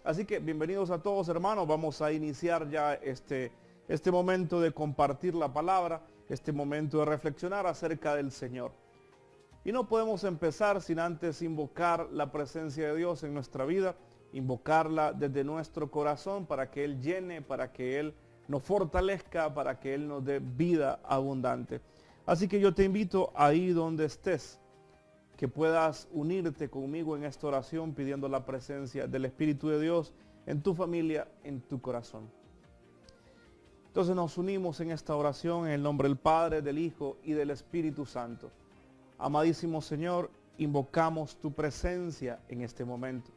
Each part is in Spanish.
Así que bienvenidos a todos, hermanos. Vamos a iniciar ya este momento de compartir la palabra, este momento de reflexionar acerca del Señor. Y no podemos empezar sin antes invocar la presencia de Dios en nuestra vida, invocarla desde nuestro corazón para que Él llene, para que Él nos fortalezca, para que Él nos dé vida abundante. Así que yo te invito ahí donde estés, que puedas unirte conmigo en esta oración pidiendo la presencia del Espíritu de Dios en tu familia, en tu corazón. Entonces nos unimos en esta oración en el nombre del Padre, del Hijo y del Espíritu Santo. Amadísimo Señor, invocamos tu presencia en este momento.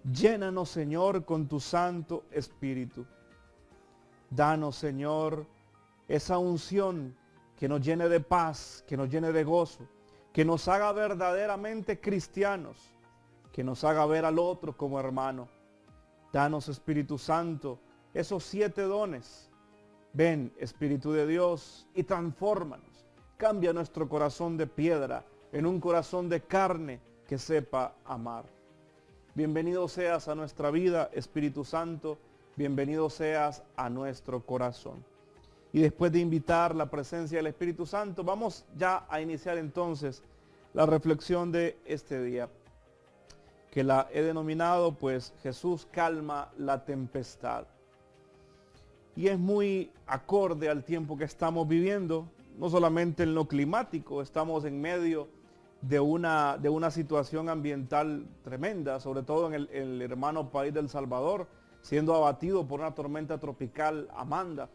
Llénanos, Señor, con tu Santo Espíritu. Danos, Señor, esa unción que nos llene de paz, que nos llene de gozo, que nos haga verdaderamente cristianos, que nos haga ver al otro como hermano. Danos, Espíritu Santo, esos 7 dones. Ven, Espíritu de Dios, y transfórmanos. Cambia nuestro corazón de piedra en un corazón de carne que sepa amar. Bienvenido seas a nuestra vida, Espíritu Santo. Bienvenido seas a nuestro corazón. Y después de invitar la presencia del Espíritu Santo, vamos ya a iniciar entonces la reflexión de este día, que la he denominado pues Jesús calma la tempestad. Y es muy acorde al tiempo que estamos viviendo, no solamente en lo climático, estamos en medio de una situación ambiental tremenda, sobre todo en el hermano país del Salvador, siendo abatido por una tormenta tropical Amanda.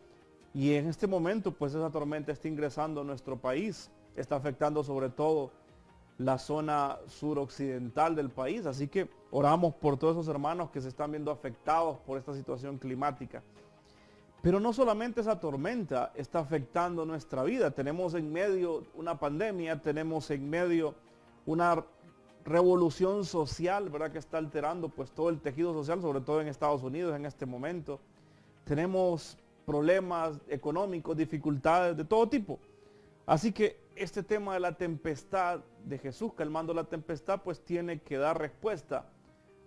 Y en este momento, pues esa tormenta está ingresando a nuestro país, está afectando sobre todo la zona suroccidental del país. Así que oramos por todos esos hermanos que se están viendo afectados por esta situación climática. Pero no solamente esa tormenta está afectando nuestra vida, tenemos en medio una pandemia, tenemos en medio una revolución social, ¿verdad?, que está alterando pues todo el tejido social, sobre todo en Estados Unidos en este momento. Tenemos problemas económicos, dificultades de todo tipo. Así que este tema de la tempestad, de Jesús calmando la tempestad, pues tiene que dar respuesta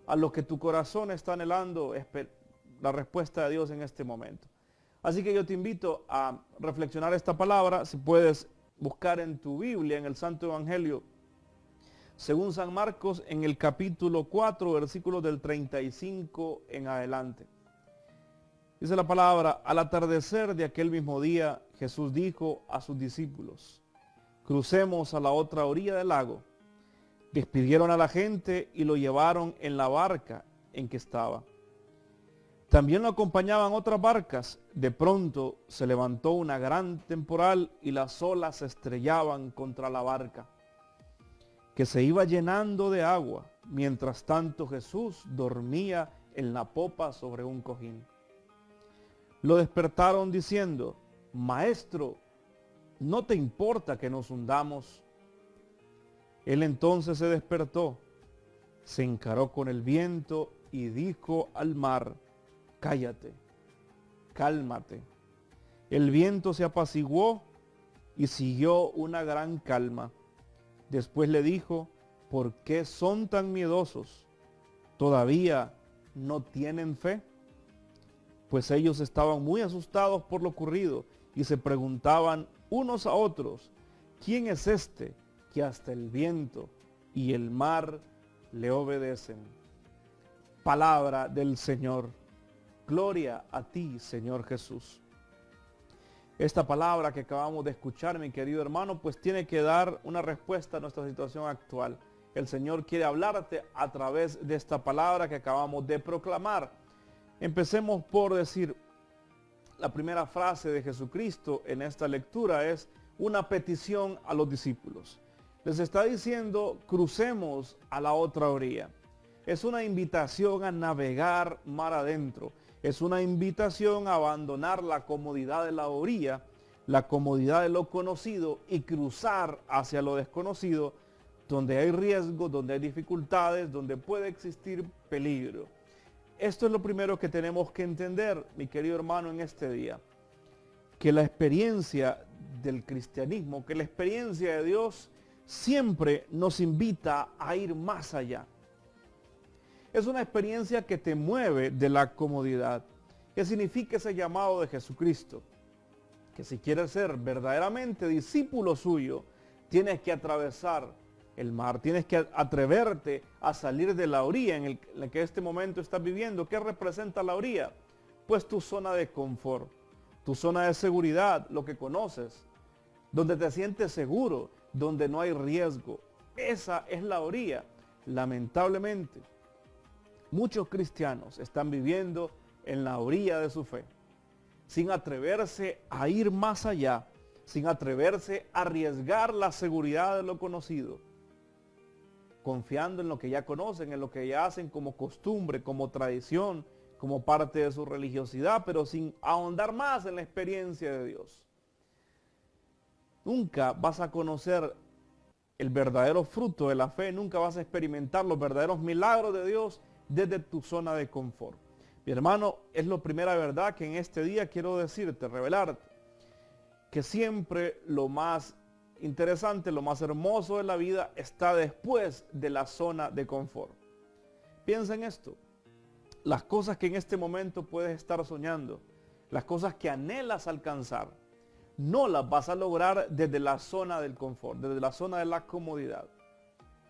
a lo que tu corazón está anhelando, la respuesta de Dios en este momento. Así que yo te invito a reflexionar esta palabra. Si puedes buscar en tu Biblia, en el Santo Evangelio, según San Marcos, en el capítulo 4, versículos del 35 en adelante. Dice la palabra: al atardecer de aquel mismo día, Jesús dijo a sus discípulos: crucemos a la otra orilla del lago. Despidieron a la gente y lo llevaron en la barca en que estaba. También lo acompañaban otras barcas. De pronto se levantó una gran temporal y las olas se estrellaban contra la barca, que se iba llenando de agua. Mientras tanto Jesús dormía en la popa sobre un cojín. Lo despertaron diciendo: Maestro, ¿no te importa que nos hundamos? Él entonces se despertó, se encaró con el viento y dijo al mar: cállate, cálmate. El viento se apaciguó y siguió una gran calma. Después le dijo: ¿por qué son tan miedosos? ¿Todavía no tienen fe? Pues ellos estaban muy asustados por lo ocurrido y se preguntaban unos a otros: ¿quién es este que hasta el viento y el mar le obedecen? Palabra del Señor. Gloria a ti, Señor Jesús. Esta palabra que acabamos de escuchar, mi querido hermano, pues tiene que dar una respuesta a nuestra situación actual. El Señor quiere hablarte a través de esta palabra que acabamos de proclamar. Empecemos por decir, la primera frase de Jesucristo en esta lectura es una petición a los discípulos. Les está diciendo: crucemos a la otra orilla. Es una invitación a navegar mar adentro. Es una invitación a abandonar la comodidad de la orilla, la comodidad de lo conocido, y cruzar hacia lo desconocido, donde hay riesgo, donde hay dificultades, donde puede existir peligro. Esto es lo primero que tenemos que entender, mi querido hermano, en este día. Que la experiencia del cristianismo, que la experiencia de Dios siempre nos invita a ir más allá. Es una experiencia que te mueve de la comodidad. ¿Qué significa ese llamado de Jesucristo? Que si quieres ser verdaderamente discípulo suyo, tienes que atravesar el mar, tienes que atreverte a salir de la orilla en la que este momento estás viviendo. ¿Qué representa la orilla? Pues tu zona de confort, tu zona de seguridad, lo que conoces, donde te sientes seguro, donde no hay riesgo. Esa es la orilla. Lamentablemente, muchos cristianos están viviendo en la orilla de su fe, sin atreverse a ir más allá, sin atreverse a arriesgar la seguridad de lo conocido, confiando en lo que ya conocen, en lo que ya hacen como costumbre, como tradición, como parte de su religiosidad, pero sin ahondar más en la experiencia de Dios. Nunca vas a conocer el verdadero fruto de la fe, nunca vas a experimentar los verdaderos milagros de Dios desde tu zona de confort. Mi hermano, es la primera verdad que en este día quiero decirte, revelarte, que siempre lo más interesante, lo más hermoso de la vida está después de la zona de confort. Piensa en esto. Las cosas que en este momento puedes estar soñando, las cosas que anhelas alcanzar, no las vas a lograr desde la zona del confort, desde la zona de la comodidad.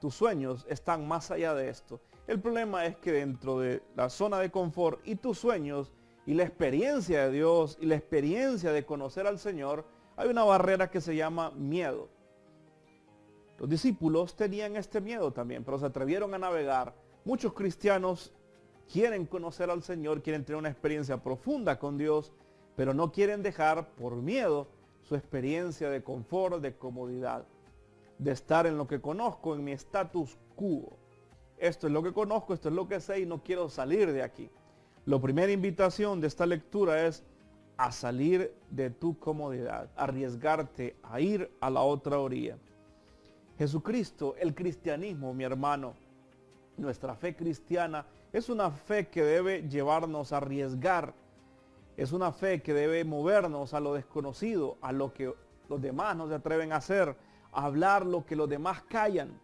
Tus sueños están más allá de esto. El problema es que dentro de la zona de confort y tus sueños y la experiencia de Dios y la experiencia de conocer al Señor, hay una barrera que se llama miedo. Los discípulos tenían este miedo también, pero se atrevieron a navegar. Muchos cristianos quieren conocer al Señor, quieren tener una experiencia profunda con Dios, pero no quieren dejar por miedo su experiencia de confort, de comodidad, de estar en lo que conozco, en mi status quo. Esto es lo que conozco, esto es lo que sé y no quiero salir de aquí. La primera invitación de esta lectura es a salir de tu comodidad, arriesgarte a ir a la otra orilla. Jesucristo, el cristianismo, mi hermano, nuestra fe cristiana es una fe que debe llevarnos a arriesgar. Es una fe que debe movernos a lo desconocido, a lo que los demás no se atreven a hacer, a hablar lo que los demás callan.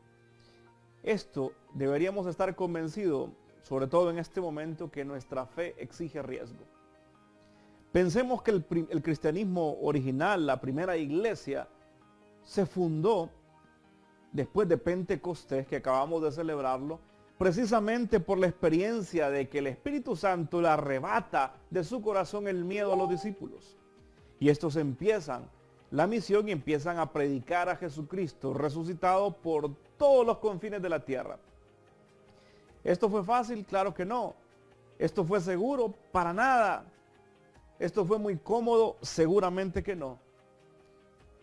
Esto deberíamos estar convencidos, sobre todo en este momento, que nuestra fe exige riesgo. Pensemos que el cristianismo original, la primera iglesia, se fundó después de Pentecostés, que acabamos de celebrarlo, precisamente por la experiencia de que el Espíritu Santo le arrebata de su corazón el miedo a los discípulos. Y estos empiezan la misión y empiezan a predicar a Jesucristo resucitado por todos los confines de la tierra. ¿Esto fue fácil? Claro que no. ¿Esto fue seguro? Para nada. ¿Esto fue muy cómodo? Seguramente que no.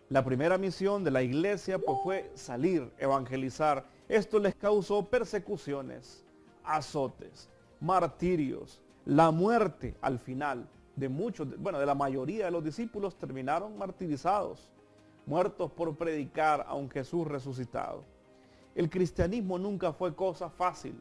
La primera misión de la iglesia pues fue salir, evangelizar. Esto les causó persecuciones, azotes, martirios, la muerte al final de muchos, de la mayoría de los discípulos terminaron martirizados, muertos por predicar a un Jesús resucitado. El cristianismo nunca fue cosa fácil.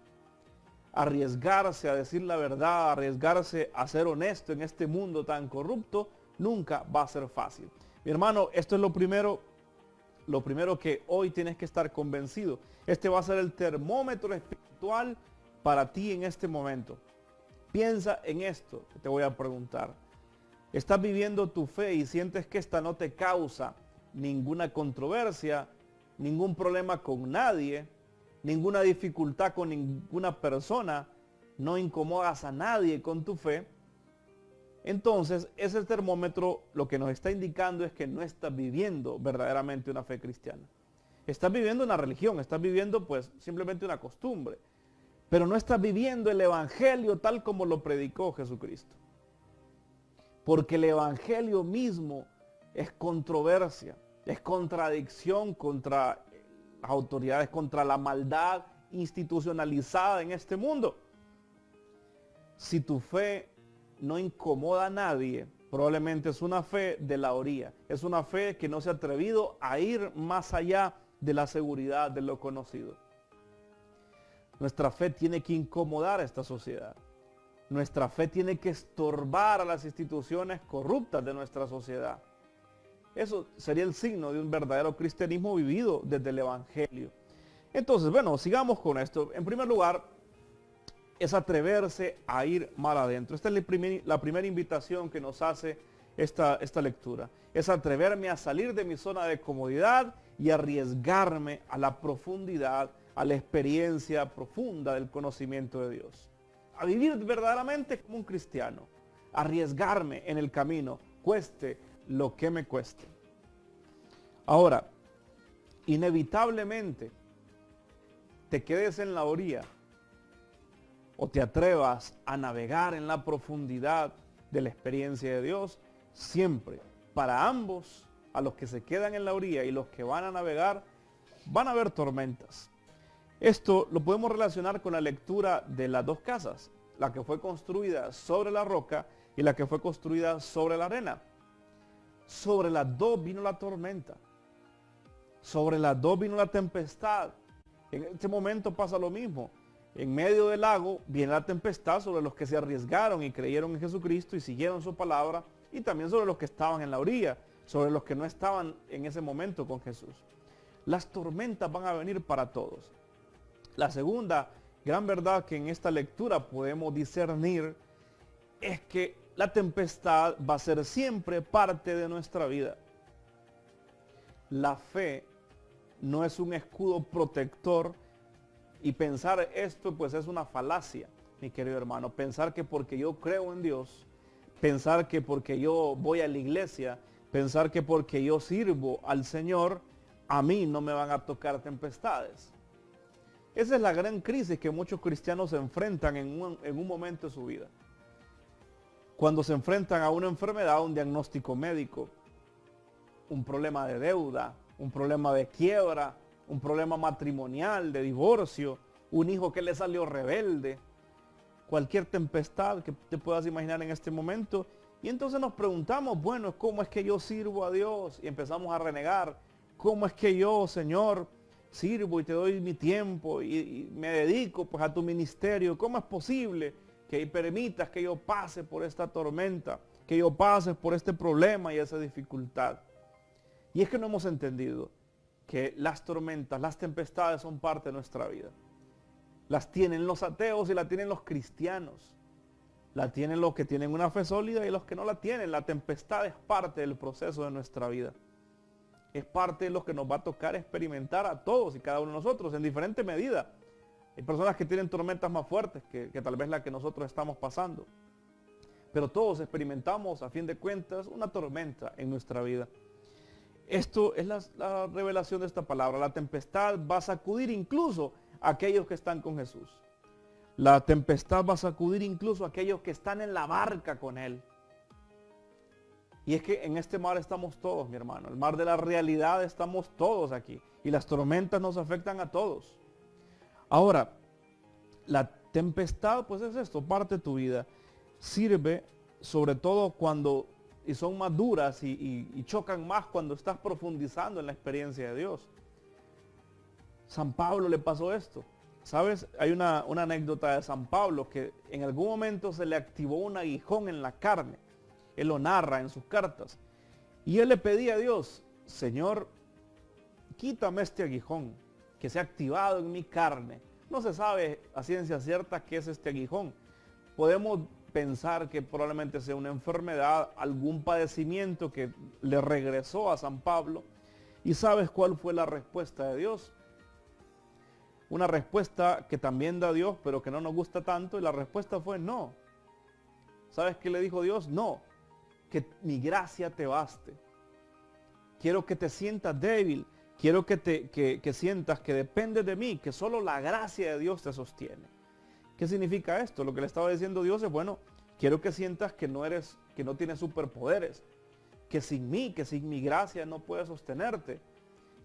Arriesgarse a decir la verdad, arriesgarse a ser honesto en este mundo tan corrupto, nunca va a ser fácil. Mi hermano, esto es lo primero que hoy tienes que estar convencido. Este va a ser el termómetro espiritual para ti en este momento. Piensa en esto que te voy a preguntar. ¿Estás viviendo tu fe y sientes que esta no te causa ninguna controversia, ningún problema con nadie, ninguna dificultad con ninguna persona, no incomodas a nadie con tu fe? Entonces, ese termómetro lo que nos está indicando es que no estás viviendo verdaderamente una fe cristiana. Estás viviendo una religión, estás viviendo pues simplemente una costumbre, pero no estás viviendo el evangelio tal como lo predicó Jesucristo. Porque el evangelio mismo es controversia, es contradicción contra las autoridades, contra la maldad institucionalizada en este mundo. Si tu fe no incomoda a nadie, probablemente es una fe de la orilla, es una fe que no se ha atrevido a ir más allá de la seguridad de lo conocido. Nuestra fe tiene que incomodar a esta sociedad. Nuestra fe tiene que estorbar a las instituciones corruptas de nuestra sociedad. Eso sería el signo de un verdadero cristianismo vivido desde el evangelio. Entonces, bueno, sigamos con esto. En primer lugar, es atreverse a ir mar adentro. Esta es la primera invitación que nos hace esta lectura. Es atreverme a salir de mi zona de comodidad y arriesgarme a la profundidad, a la experiencia profunda del conocimiento de Dios. A vivir verdaderamente como un cristiano. Arriesgarme en el camino, cueste lo que me cueste. Ahora, inevitablemente, te quedes en la orilla o te atrevas a navegar en la profundidad de la experiencia de Dios, siempre, para ambos, a los que se quedan en la orilla y los que van a navegar, van a haber tormentas. Esto lo podemos relacionar con la lectura de las dos casas, la que fue construida sobre la roca y la que fue construida sobre la arena. Sobre las dos vino la tormenta. Sobre las dos vino la tempestad. En este momento pasa lo mismo. En medio del lago viene la tempestad sobre los que se arriesgaron y creyeron en Jesucristo y siguieron su palabra, y también sobre los que estaban en la orilla, sobre los que no estaban en ese momento con Jesús. Las tormentas van a venir para todos. La segunda gran verdad que en esta lectura podemos discernir es que la tempestad va a ser siempre parte de nuestra vida. La fe no es un escudo protector, y pensar esto pues es una falacia, mi querido hermano. Pensar que porque yo creo en Dios, pensar que porque yo voy a la iglesia, pensar que porque yo sirvo al Señor, a mí no me van a tocar tempestades. Esa es la gran crisis que muchos cristianos se enfrentan en un momento de su vida. Cuando se enfrentan a una enfermedad, un diagnóstico médico, un problema de deuda, un problema de quiebra, un problema matrimonial, de divorcio, un hijo que le salió rebelde, cualquier tempestad que te puedas imaginar en este momento. Y entonces nos preguntamos, bueno, ¿cómo es que yo sirvo a Dios? Y empezamos a renegar. ¿Cómo es que yo, Señor, sirvo y te doy mi tiempo y me dedico pues a tu ministerio? ¿Cómo es posible que permitas que yo pase por esta tormenta, que yo pase por este problema y esa dificultad? Y es que no hemos entendido que las tormentas, las tempestades son parte de nuestra vida. Las tienen los ateos y la tienen los cristianos. La tienen los que tienen una fe sólida y los que no la tienen. La tempestad es parte del proceso de nuestra vida. Es parte de lo que nos va a tocar experimentar a todos y cada uno de nosotros en diferente medida. Hay personas que tienen tormentas más fuertes que tal vez la que nosotros estamos pasando. Pero todos experimentamos, a fin de cuentas, una tormenta en nuestra vida. Esto es la revelación de esta palabra. La tempestad va a sacudir incluso a aquellos que están con Jesús. La tempestad va a sacudir incluso a aquellos que están en la barca con Él. Y es que en este mar estamos todos, mi hermano. El mar de la realidad estamos todos aquí. Y las tormentas nos afectan a todos. Ahora, la tempestad, pues es esto, parte de tu vida. Sirve sobre todo cuando... y son más duras y chocan más cuando estás profundizando en la experiencia de Dios. San Pablo le pasó esto. ¿Sabes? Hay una anécdota de San Pablo que en algún momento se le activó un aguijón en la carne. Él lo narra en sus cartas. Y él le pedía a Dios, Señor, quítame este aguijón que se ha activado en mi carne. No se sabe a ciencia cierta qué es este aguijón. Podemos pensar que probablemente sea una enfermedad, algún padecimiento que le regresó a San Pablo. ¿Y sabes cuál fue la respuesta de Dios? Una respuesta que también da Dios, pero que no nos gusta tanto, y la respuesta fue no. ¿Sabes qué le dijo Dios? No, que mi gracia te baste. Quiero que te sientas débil, quiero que sientas que dependes de mí, que solo la gracia de Dios te sostiene. ¿Qué significa esto? Lo que le estaba diciendo Dios es, bueno, quiero que sientas que no tienes superpoderes, que sin mí, que sin mi gracia no puedes sostenerte,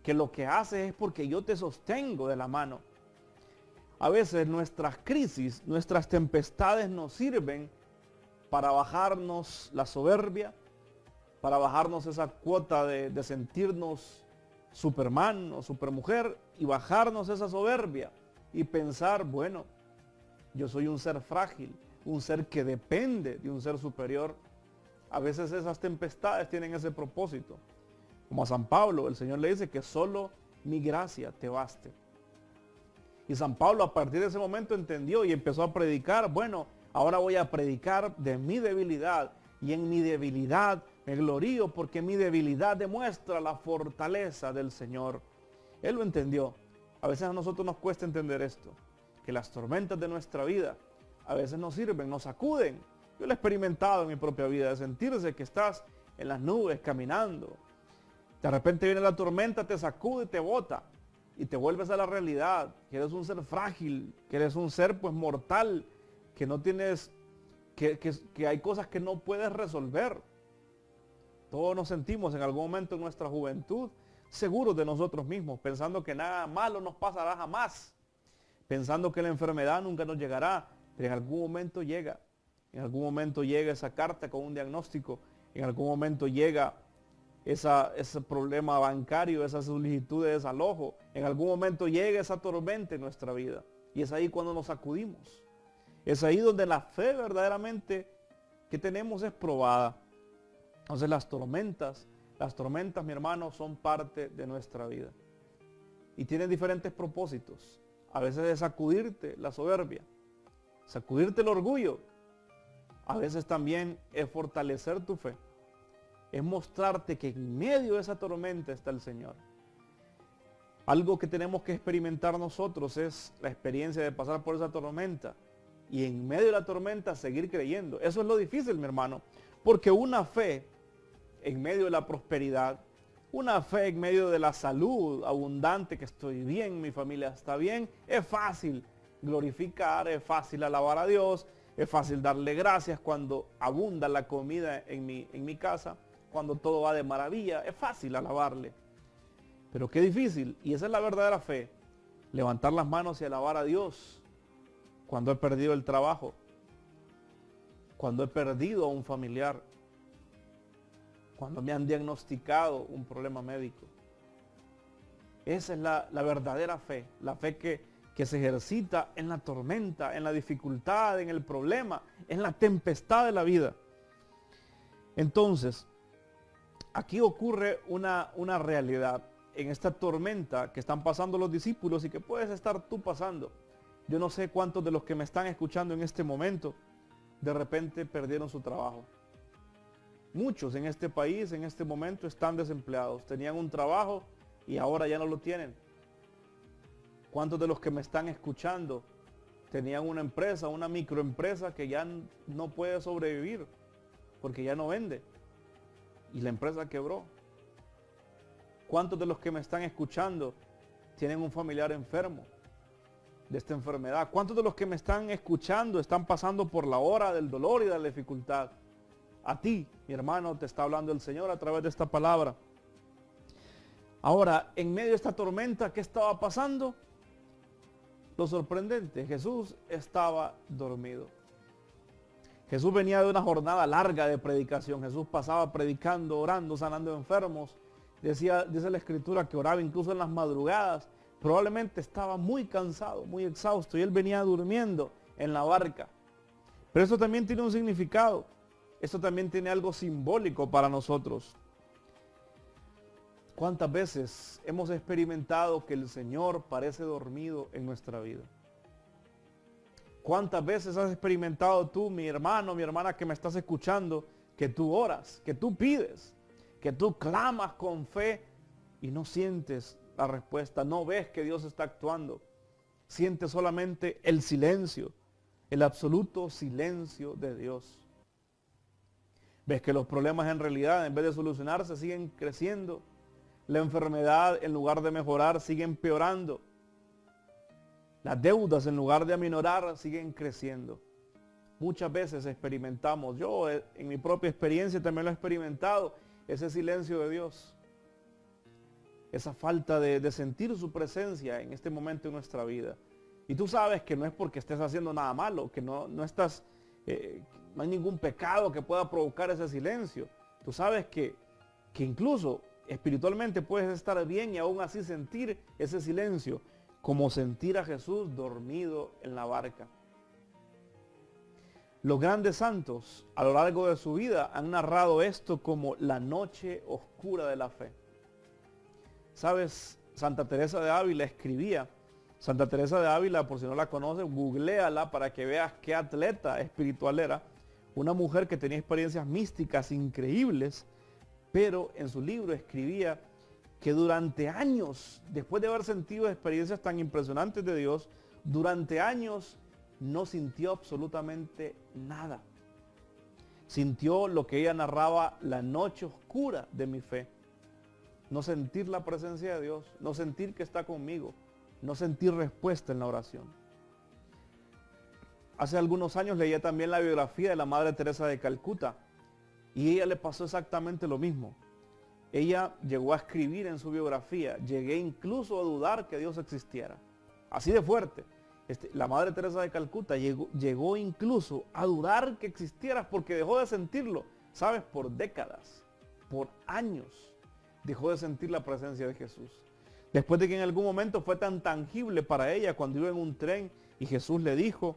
que lo que haces es porque yo te sostengo de la mano. A veces nuestras crisis, nuestras tempestades nos sirven para bajarnos la soberbia, para bajarnos esa cuota de sentirnos Superman o supermujer y bajarnos esa soberbia y pensar, bueno, yo soy un ser frágil, un ser que depende de un ser superior. A veces esas tempestades tienen ese propósito. Como a San Pablo, el Señor le dice que solo mi gracia te baste. Y San Pablo a partir de ese momento entendió y empezó a predicar. Bueno, ahora voy a predicar de mi debilidad. Y en mi debilidad me glorío porque mi debilidad demuestra la fortaleza del Señor. Él lo entendió. A veces a nosotros nos cuesta entender esto. Que las tormentas de nuestra vida a veces nos sirven, nos sacuden. Yo lo he experimentado en mi propia vida, de sentirse que estás en las nubes caminando. De repente viene la tormenta, te sacude y te bota. Y te vuelves a la realidad, que eres un ser frágil, que eres un ser pues mortal, que no tienes, que hay cosas que no puedes resolver. Todos nos sentimos en algún momento en nuestra juventud seguros de nosotros mismos, pensando que nada malo nos pasará jamás, pensando que la enfermedad nunca nos llegará, pero en algún momento llega. En algún momento llega esa carta con un diagnóstico, en algún momento llega ese problema bancario, esa solicitud de desalojo. En algún momento llega esa tormenta en nuestra vida. Y es ahí cuando nos sacudimos. Es ahí donde la fe verdaderamente que tenemos es probada. Entonces las tormentas, mi hermano, son parte de nuestra vida. Y tienen diferentes propósitos. A veces es sacudirte la soberbia, sacudirte el orgullo. A veces también es fortalecer tu fe. Es mostrarte que en medio de esa tormenta está el Señor. Algo que tenemos que experimentar nosotros es la experiencia de pasar por esa tormenta y en medio de la tormenta seguir creyendo. Eso es lo difícil, mi hermano, porque una fe en medio de la prosperidad, una fe en medio de la salud abundante, que estoy bien, mi familia está bien, es fácil glorificar, es fácil alabar a Dios, es fácil darle gracias cuando abunda la comida en mi casa. Cuando todo va de maravilla, es fácil alabarle. Pero qué difícil, y esa es la verdadera fe, levantar las manos y alabar a Dios cuando he perdido el trabajo, cuando he perdido a un familiar, cuando me han diagnosticado un problema médico. Esa es la verdadera fe, la fe que se ejercita en la tormenta, en la dificultad, en el problema, en la tempestad de la vida. Entonces, aquí ocurre una realidad en esta tormenta que están pasando los discípulos y que puedes estar tú pasando. Yo no sé cuántos de los que me están escuchando en este momento de repente perdieron su trabajo. Muchos en este país en este momento están desempleados. Tenían un trabajo y ahora ya no lo tienen. ¿Cuántos de los que me están escuchando tenían una empresa, una microempresa que ya no puede sobrevivir porque ya no vende? Y la empresa quebró. ¿Cuántos de los que me están escuchando tienen un familiar enfermo de esta enfermedad? ¿Cuántos de los que me están escuchando están pasando por la hora del dolor y de la dificultad? A ti, mi hermano, te está hablando el Señor a través de esta palabra. Ahora, en medio de esta tormenta, ¿qué estaba pasando? Lo sorprendente, Jesús estaba dormido. Jesús venía de una jornada larga de predicación. Jesús pasaba predicando, orando, sanando enfermos. Dice la Escritura que oraba incluso en las madrugadas. Probablemente estaba muy cansado, muy exhausto, y él venía durmiendo en la barca. Pero eso también tiene un significado. Esto también tiene algo simbólico para nosotros. ¿Cuántas veces hemos experimentado que el Señor parece dormido en nuestra vida? ¿Cuántas veces has experimentado tú, mi hermano, mi hermana que me estás escuchando, que tú oras, que tú pides, que tú clamas con fe y no sientes la respuesta, no ves que Dios está actuando? Sientes solamente el silencio, el absoluto silencio de Dios. Ves que los problemas en realidad, en vez de solucionarse, siguen creciendo. La enfermedad, en lugar de mejorar, sigue empeorando. Las deudas, en lugar de aminorar, siguen creciendo. Muchas veces experimentamos, yo en mi propia experiencia también lo he experimentado, ese silencio de Dios. Esa falta de sentir su presencia en este momento de nuestra vida. Y tú sabes que no es porque estés haciendo nada malo, que no hay ningún pecado que pueda provocar ese silencio. Tú sabes que incluso espiritualmente puedes estar bien y aún así sentir ese silencio, como sentir a Jesús dormido en la barca. Los grandes santos a lo largo de su vida han narrado esto como la noche oscura de la fe. ¿Sabes? Santa Teresa de Ávila escribía Santa Teresa de Ávila, por si no la conoces, googléala para que veas qué atleta espiritual era. Una mujer que tenía experiencias místicas increíbles, pero en su libro escribía que durante años, después de haber sentido experiencias tan impresionantes de Dios, durante años no sintió absolutamente nada. Sintió lo que ella narraba, la noche oscura de mi fe. No sentir la presencia de Dios, no sentir que está conmigo, no sentir respuesta en la oración. Hace algunos años leía también la biografía de la Madre Teresa de Calcuta y a ella le pasó exactamente lo mismo. Ella llegó a escribir en su biografía, llegué incluso a dudar que Dios existiera. Así de fuerte. La Madre Teresa de Calcuta llegó incluso a dudar que existiera porque dejó de sentirlo, ¿sabes? Por décadas, por años, dejó de sentir la presencia de Jesús. Después de que en algún momento fue tan tangible para ella cuando iba en un tren y Jesús le dijo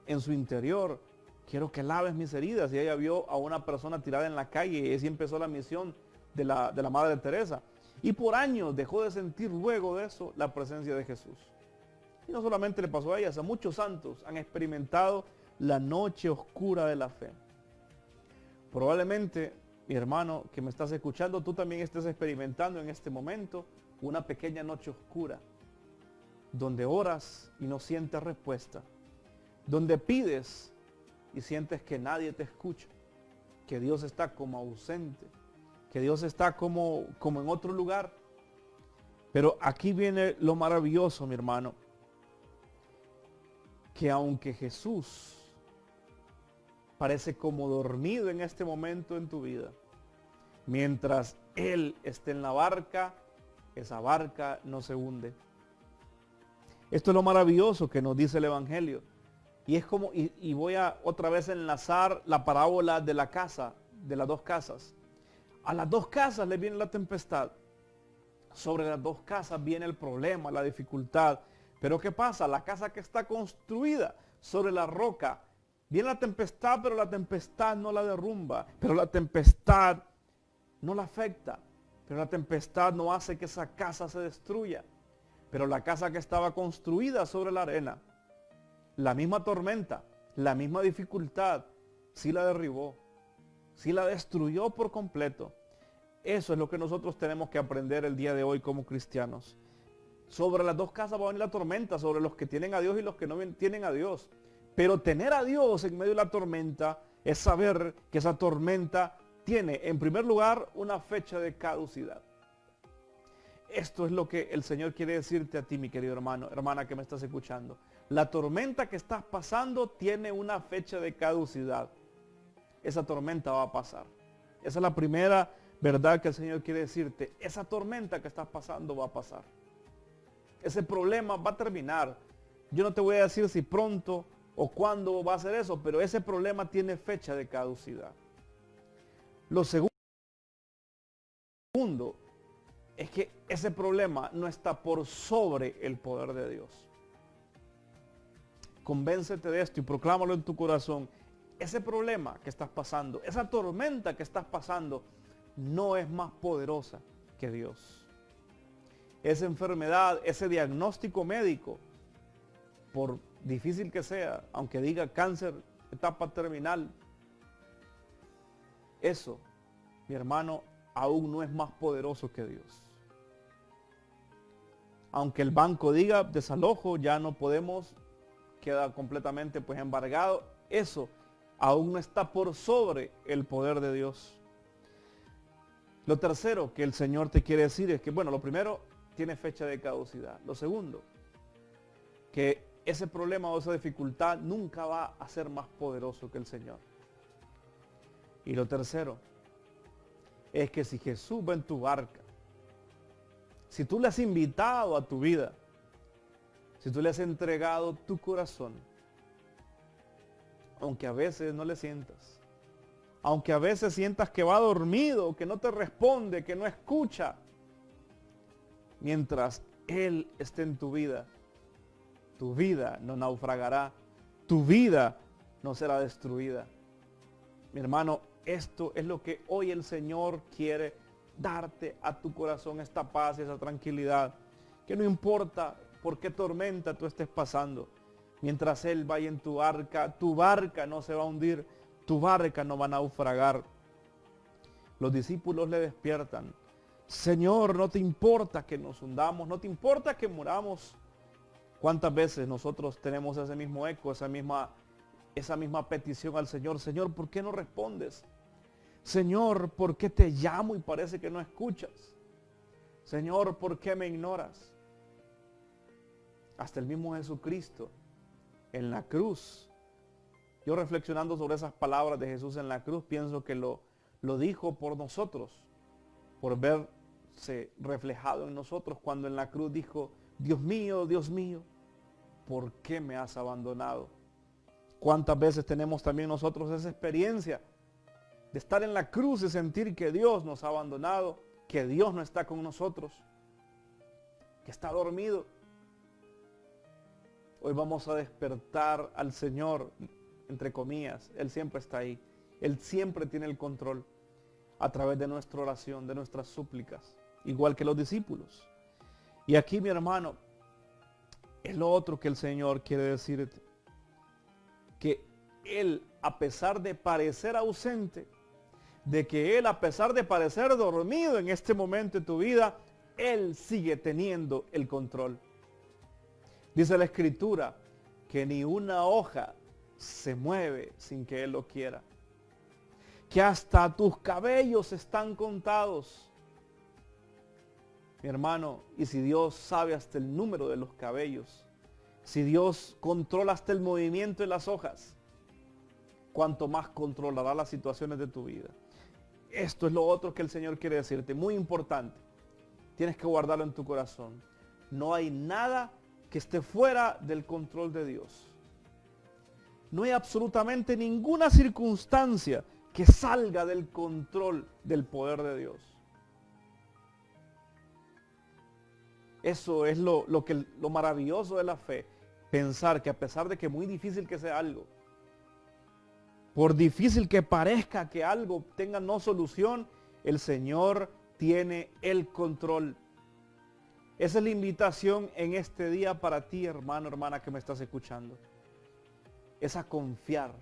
en su interior, quiero que laves mis heridas. Y ella vio a una persona tirada en la calle y así empezó la misión de la Madre Teresa. Y por años dejó de sentir luego de eso la presencia de Jesús. Y no solamente le pasó a ellas, a muchos santos han experimentado la noche oscura de la fe. Probablemente, mi hermano que me estás escuchando, tú también estés experimentando en este momento una pequeña noche oscura, donde oras y no sientes respuesta, donde pides y sientes que nadie te escucha, que Dios está como ausente, que Dios está como en otro lugar. Pero aquí viene lo maravilloso, mi hermano, que aunque Jesús parece como dormido en este momento en tu vida, mientras Él esté en la barca, esa barca no se hunde. Esto es lo maravilloso que nos dice el Evangelio. Y es como, y voy a otra vez enlazar la parábola de la casa, de las dos casas. A las dos casas le viene la tempestad. Sobre las dos casas viene el problema, la dificultad. Pero ¿qué pasa? La casa que está construida sobre la roca, viene la tempestad, pero la tempestad no la derrumba. Pero la tempestad no la afecta. Pero la tempestad no hace que esa casa se destruya. Pero la casa que estaba construida sobre la arena, la misma tormenta, la misma dificultad, sí la derribó, sí la destruyó por completo. Eso es lo que nosotros tenemos que aprender el día de hoy como cristianos. Sobre las dos casas va a venir la tormenta, sobre los que tienen a Dios y los que no tienen a Dios. Pero tener a Dios en medio de la tormenta es saber que esa tormenta tiene, en primer lugar, una fecha de caducidad. Esto es lo que el Señor quiere decirte a ti, mi querido hermano, hermana que me estás escuchando. La tormenta que estás pasando tiene una fecha de caducidad. Esa tormenta va a pasar. Esa es la primera verdad que el Señor quiere decirte. Esa tormenta que estás pasando va a pasar. Ese problema va a terminar. Yo no te voy a decir si pronto o cuándo va a ser eso, pero ese problema tiene fecha de caducidad. Lo segundo es que ese problema no está por sobre el poder de Dios. Convéncete de esto y proclámalo en tu corazón. Ese problema que estás pasando, esa tormenta que estás pasando, no es más poderosa que Dios. Esa enfermedad, ese diagnóstico médico, por difícil que sea, aunque diga cáncer, etapa terminal, eso, mi hermano, aún no es más poderoso que Dios. Aunque el banco diga desalojo, ya no podemos, queda completamente pues embargado, eso aún no está por sobre el poder de Dios. Lo tercero que el Señor te quiere decir es que, bueno, lo primero, tiene fecha de caducidad. Lo segundo, que ese problema o esa dificultad nunca va a ser más poderoso que el Señor. Y lo tercero, es que si Jesús va en tu barca, si tú le has invitado a tu vida, si tú le has entregado tu corazón, aunque a veces no le sientas, aunque a veces sientas que va dormido, que no te responde, que no escucha, mientras Él esté en tu vida no naufragará, tu vida no será destruida. Mi hermano, esto es lo que hoy el Señor quiere darte a tu corazón, esta paz y esa tranquilidad, que no importa por qué tormenta tú estés pasando. Mientras Él vaya en tu barca no se va a hundir, tu barca no va a naufragar. Los discípulos le despiertan. Señor, no te importa que nos hundamos, no te importa que muramos. ¿Cuántas veces nosotros tenemos ese mismo eco, esa misma petición al Señor? Señor, ¿por qué no respondes? Señor, ¿por qué te llamo y parece que no escuchas? Señor, ¿por qué me ignoras? Hasta el mismo Jesucristo en la cruz. Yo reflexionando sobre esas palabras de Jesús en la cruz, pienso que lo dijo por nosotros, por verse reflejado en nosotros cuando en la cruz dijo, Dios mío, ¿por qué me has abandonado? ¿Cuántas veces tenemos también nosotros esa experiencia de estar en la cruz y sentir que Dios nos ha abandonado, que Dios no está con nosotros, que está dormido? Hoy vamos a despertar al Señor, entre comillas. Él siempre está ahí. Él siempre tiene el control a través de nuestra oración, de nuestras súplicas, igual que los discípulos. Y aquí, mi hermano, es lo otro que el Señor quiere decirte. Que Él, a pesar de parecer ausente, de que Él, a pesar de parecer dormido en este momento de tu vida, Él sigue teniendo el control. Dice la Escritura que ni una hoja se mueve sin que Él lo quiera. Que hasta tus cabellos están contados. Mi hermano, y si Dios sabe hasta el número de los cabellos, si Dios controla hasta el movimiento de las hojas, cuanto más controlará las situaciones de tu vida. Esto es lo otro que el Señor quiere decirte, muy importante. Tienes que guardarlo en tu corazón. No hay nada que esté fuera del control de Dios. No hay absolutamente ninguna circunstancia que salga del control del poder de Dios. Eso es lo maravilloso de la fe. Pensar que a pesar de que es muy difícil que sea algo, por difícil que parezca que algo tenga no solución, el Señor tiene el control. Esa es la invitación en este día para ti, hermano, hermana, que me estás escuchando. Es a confiar.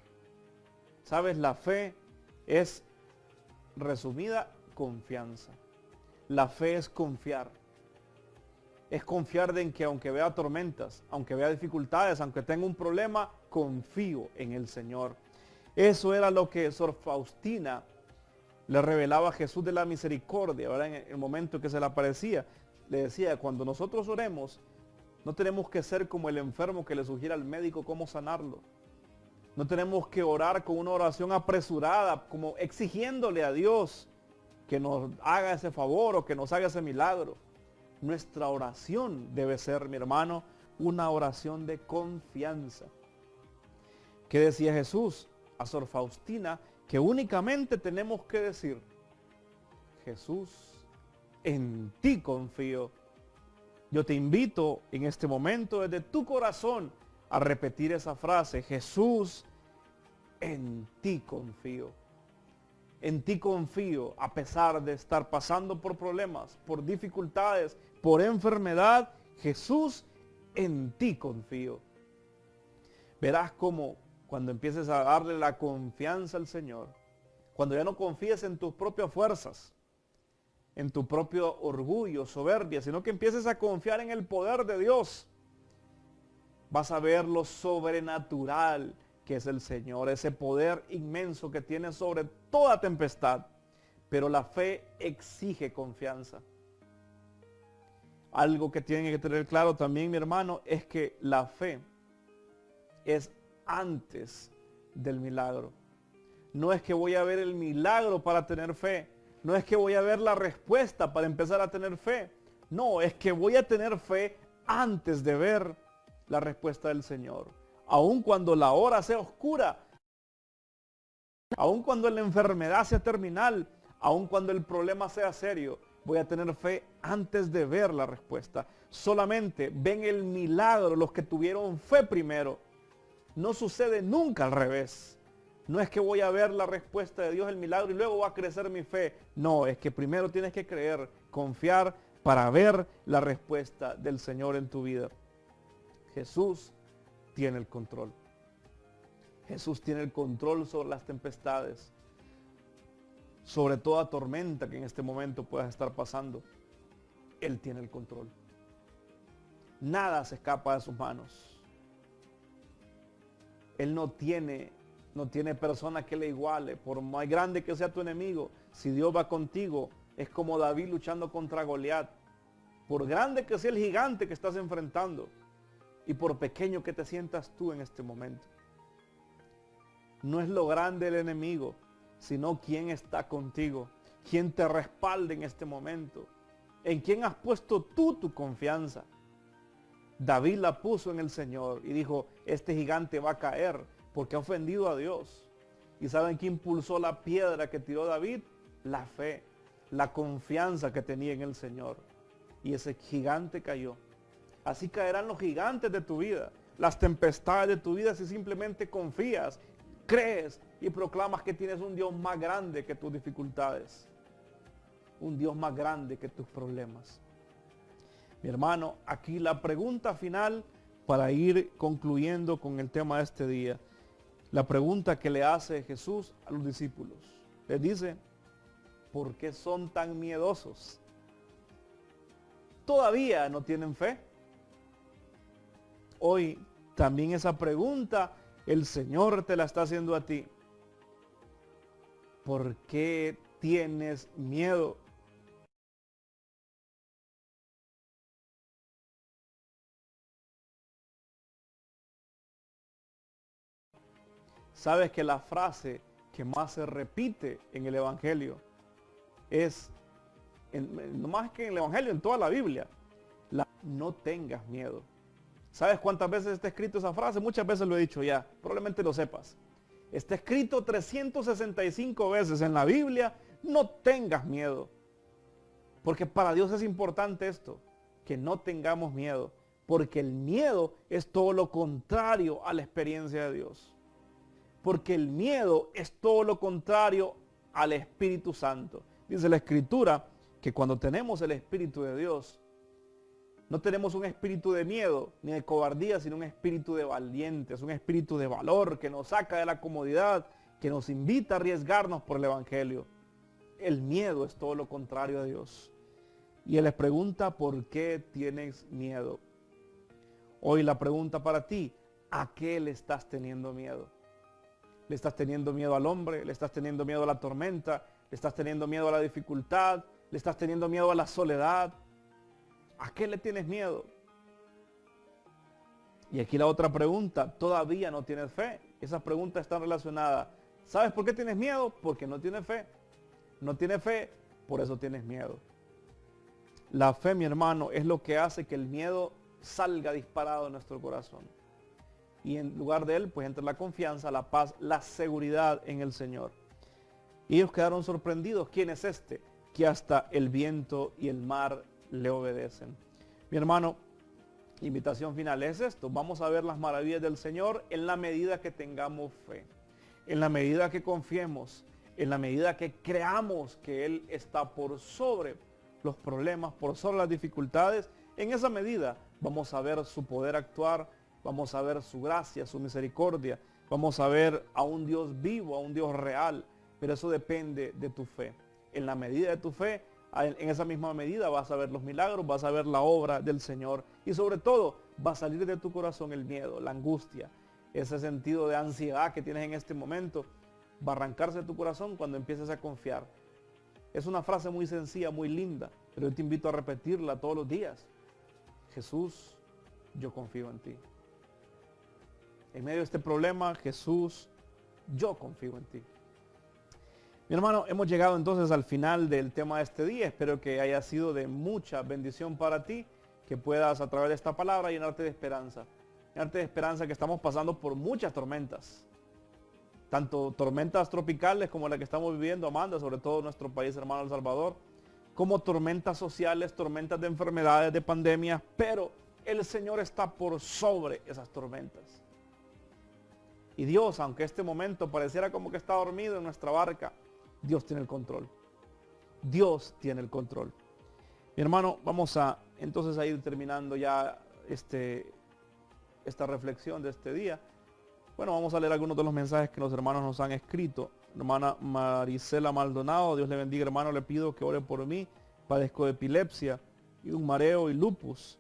¿Sabes? La fe es, resumida, confianza. La fe es confiar. Es confiar en que aunque vea tormentas, aunque vea dificultades, aunque tenga un problema, confío en el Señor. Eso era lo que Sor Faustina le revelaba a Jesús de la misericordia, ¿verdad? En el momento que se le aparecía. Le decía, cuando nosotros oremos, no tenemos que ser como el enfermo que le sugiere al médico cómo sanarlo. No tenemos que orar con una oración apresurada, como exigiéndole a Dios que nos haga ese favor o que nos haga ese milagro. Nuestra oración debe ser, mi hermano, una oración de confianza. ¿Qué decía Jesús a Sor Faustina? Que únicamente tenemos que decir, Jesús, en ti confío. Yo te invito en este momento desde tu corazón a repetir esa frase, Jesús, en ti confío. En ti confío a pesar de estar pasando por problemas, por dificultades, por enfermedad. Jesús, en ti confío. Verás cómo cuando empieces a darle la confianza al Señor, cuando ya no confíes en tus propias fuerzas, en tu propio orgullo, soberbia, sino que empieces a confiar en el poder de Dios, vas a ver lo sobrenatural que es el Señor, ese poder inmenso que tiene sobre toda tempestad. Pero la fe exige confianza. Algo que tienen que tener claro también, mi hermano, es que la fe es antes del milagro. No es que voy a ver el milagro para tener fe. No es que voy a ver la respuesta para empezar a tener fe. No, es que voy a tener fe antes de ver la respuesta del Señor. Aun cuando la hora sea oscura, aun cuando la enfermedad sea terminal, aun cuando el problema sea serio, voy a tener fe antes de ver la respuesta. Solamente ven el milagro los que tuvieron fe primero. No sucede nunca al revés. No es que voy a ver la respuesta de Dios, el milagro, y luego va a crecer mi fe. No, es que primero tienes que creer, confiar para ver la respuesta del Señor en tu vida. Jesús tiene el control. Jesús tiene el control sobre las tempestades, sobre toda tormenta que en este momento puedas estar pasando. Él tiene el control. Nada se escapa de sus manos. Él no tiene persona que le iguale. Por más grande que sea tu enemigo, si Dios va contigo, es como David luchando contra Goliat. Por grande que sea el gigante que estás enfrentando y por pequeño que te sientas tú en este momento. No es lo grande el enemigo, sino quién está contigo, quién te respalda en este momento, en quién has puesto tú tu confianza. David la puso en el Señor y dijo, este gigante va a caer porque ha ofendido a Dios. ¿Y saben qué impulsó la piedra que tiró David? La fe, la confianza que tenía en el Señor. Y ese gigante cayó. Así caerán los gigantes de tu vida, las tempestades de tu vida, si simplemente confías, crees y proclamas que tienes un Dios más grande que tus dificultades, un Dios más grande que tus problemas. Mi hermano, aquí la pregunta final para ir concluyendo con el tema de este día. La pregunta que le hace Jesús a los discípulos. Les dice, ¿por qué son tan miedosos? ¿Todavía no tienen fe? Hoy también esa pregunta el Señor te la está haciendo a ti. ¿Por qué tienes miedo? Sabes que la frase que más se repite en el Evangelio es, no más que en el Evangelio, en toda la Biblia, no tengas miedo. ¿Sabes cuántas veces está escrito esa frase? Muchas veces lo he dicho ya, probablemente lo sepas. Está escrito 365 veces en la Biblia, no tengas miedo. Porque para Dios es importante esto, que no tengamos miedo. Porque el miedo es todo lo contrario a la experiencia de Dios. Porque el miedo es todo lo contrario al Espíritu Santo. Dice la Escritura que cuando tenemos el Espíritu de Dios, no tenemos un espíritu de miedo ni de cobardía, sino un espíritu de valientes, un espíritu de valor que nos saca de la comodidad, que nos invita a arriesgarnos por el Evangelio. El miedo es todo lo contrario a Dios. Y Él les pregunta, ¿por qué tienes miedo? Hoy la pregunta para ti, ¿a qué le estás teniendo miedo? ¿Le estás teniendo miedo al hombre? ¿Le estás teniendo miedo a la tormenta? ¿Le estás teniendo miedo a la dificultad? ¿Le estás teniendo miedo a la soledad? ¿A qué le tienes miedo? Y aquí la otra pregunta, ¿todavía no tienes fe? Esa pregunta está relacionada. ¿Sabes por qué tienes miedo? Porque no tienes fe. No tienes fe, por eso tienes miedo. La fe, mi hermano, es lo que hace que el miedo salga disparado de nuestro corazón. Y en lugar de él, pues entra la confianza, la paz, la seguridad en el Señor. Y ellos quedaron sorprendidos. ¿Quién es este? Que hasta el viento y el mar le obedecen. Mi hermano, invitación final es esto. Vamos a ver las maravillas del Señor en la medida que tengamos fe. En la medida que confiemos. En la medida que creamos que Él está por sobre los problemas, por sobre las dificultades. En esa medida vamos a ver su poder actuar. Vamos a ver su gracia, su misericordia. Vamos a ver a un Dios vivo, a un Dios real. Pero eso depende de tu fe. En la medida de tu fe, en esa misma medida vas a ver los milagros, vas a ver la obra del Señor. Y sobre todo, va a salir de tu corazón el miedo, la angustia, ese sentido de ansiedad que tienes en este momento. Va a arrancarse de tu corazón cuando empieces a confiar. Es una frase muy sencilla, muy linda, pero yo te invito a repetirla todos los días. Jesús, yo confío en ti. En medio de este problema, Jesús, yo confío en ti. Mi hermano, hemos llegado entonces al final del tema de este día. Espero que haya sido de mucha bendición para ti, que puedas a través de esta palabra llenarte de esperanza. Llenarte de esperanza que estamos pasando por muchas tormentas. Tanto tormentas tropicales como la que estamos viviendo, Amanda, sobre todo en nuestro país hermano El Salvador, como tormentas sociales, tormentas de enfermedades, de pandemias, pero el Señor está por sobre esas tormentas. Y Dios, aunque este momento pareciera como que está dormido en nuestra barca, Dios tiene el control. Dios tiene el control. Mi hermano, vamos a entonces a ir terminando ya esta reflexión de este día. Bueno, vamos a leer algunos de los mensajes que los hermanos nos han escrito. Hermana Marisela Maldonado, Dios le bendiga, hermano, le pido que ore por mí. Padezco de epilepsia y un mareo y lupus.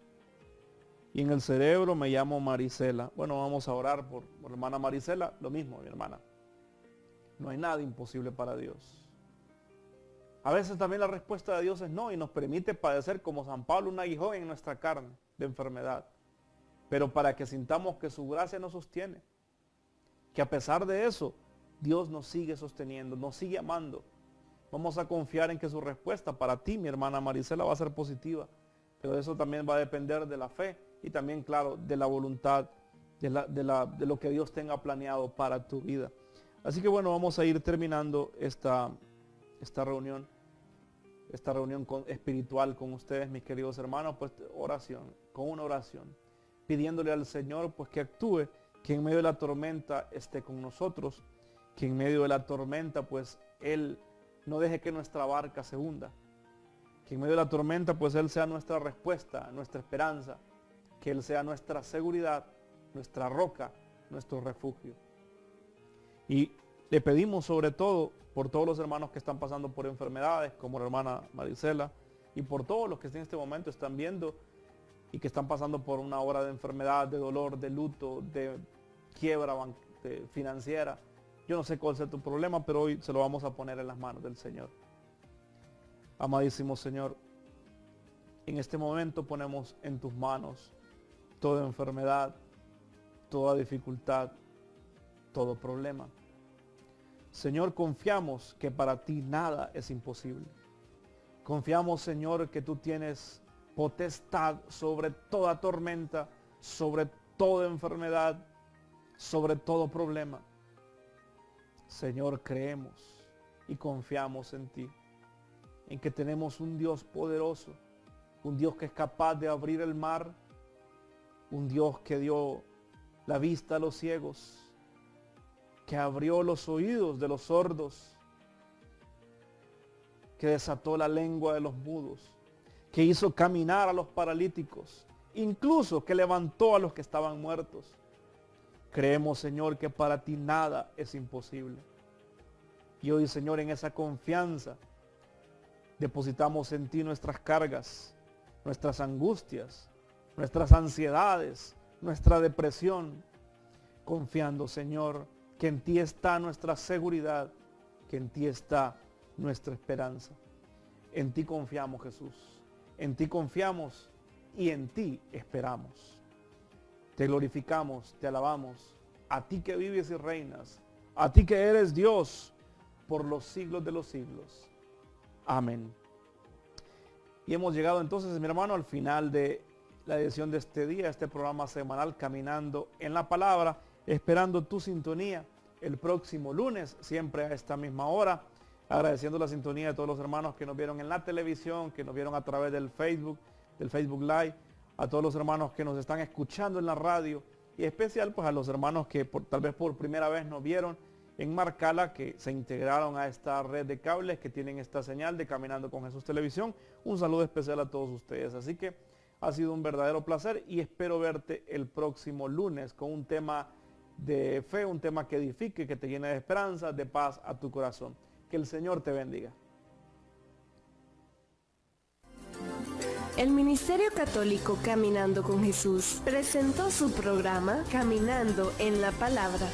Y en el cerebro me llamo Marisela. Bueno, vamos a orar por hermana Marisela. Lo mismo, mi hermana. No hay nada imposible para Dios. A veces también la respuesta de Dios es no y nos permite padecer como San Pablo un aguijón en nuestra carne de enfermedad. Pero para que sintamos que su gracia nos sostiene. Que a pesar de eso, Dios nos sigue sosteniendo, nos sigue amando. Vamos a confiar en que su respuesta para ti, mi hermana Marisela, va a ser positiva. Pero eso también va a depender de la fe y también, claro, de la voluntad, de lo que Dios tenga planeado para tu vida. Así que bueno, vamos a ir terminando esta reunión espiritual con ustedes, mis queridos hermanos, pues con una oración, pidiéndole al Señor pues que actúe, que en medio de la tormenta esté con nosotros, que en medio de la tormenta pues Él no deje que nuestra barca se hunda, que en medio de la tormenta pues Él sea nuestra respuesta, nuestra esperanza, que Él sea nuestra seguridad, nuestra roca, nuestro refugio. Y le pedimos sobre todo por todos los hermanos que están pasando por enfermedades, como la hermana Marisela, y por todos los que en este momento están viendo y que están pasando por una hora de enfermedad, de dolor, de luto, de quiebra financiera. Yo no sé cuál sea tu problema, pero hoy se lo vamos a poner en las manos del Señor. Amadísimo Señor, en este momento ponemos en tus manos toda enfermedad, toda dificultad, todo problema. Señor, confiamos que para ti nada es imposible. Confiamos, Señor, que tú tienes potestad sobre toda tormenta, sobre toda enfermedad, sobre todo problema. Señor, creemos y confiamos en ti, en que tenemos un Dios poderoso, un Dios que es capaz de abrir el mar, un Dios que dio la vista a los ciegos, que abrió los oídos de los sordos, que desató la lengua de los mudos, que hizo caminar a los paralíticos, incluso que levantó a los que estaban muertos. Creemos, Señor, que para ti nada es imposible. Y hoy, Señor, en esa confianza, depositamos en ti nuestras cargas, nuestras angustias, nuestras ansiedades, nuestra depresión, confiando, Señor, que en ti está nuestra seguridad, que en ti está nuestra esperanza. En ti confiamos, Jesús. En ti confiamos y en ti esperamos. Te glorificamos, te alabamos, a ti que vives y reinas, a ti que eres Dios por los siglos de los siglos. Amén. Y hemos llegado entonces, mi hermano, al final de la edición de este día, este programa semanal Caminando en la Palabra, esperando tu sintonía el próximo lunes, siempre a esta misma hora, agradeciendo la sintonía de todos los hermanos que nos vieron en la televisión, que nos vieron a través del Facebook Live, a todos los hermanos que nos están escuchando en la radio, y en especial pues a los hermanos que tal vez por primera vez nos vieron en Marcala, que se integraron a esta red de cables que tienen esta señal de Caminando con Jesús Televisión. Un saludo especial a todos ustedes. Así que ha sido un verdadero placer y espero verte el próximo lunes con un tema de fe, un tema que edifique, que te llene de esperanza, de paz a tu corazón. Que el Señor te bendiga. El Ministerio Católico Caminando con Jesús presentó su programa Caminando en la Palabra.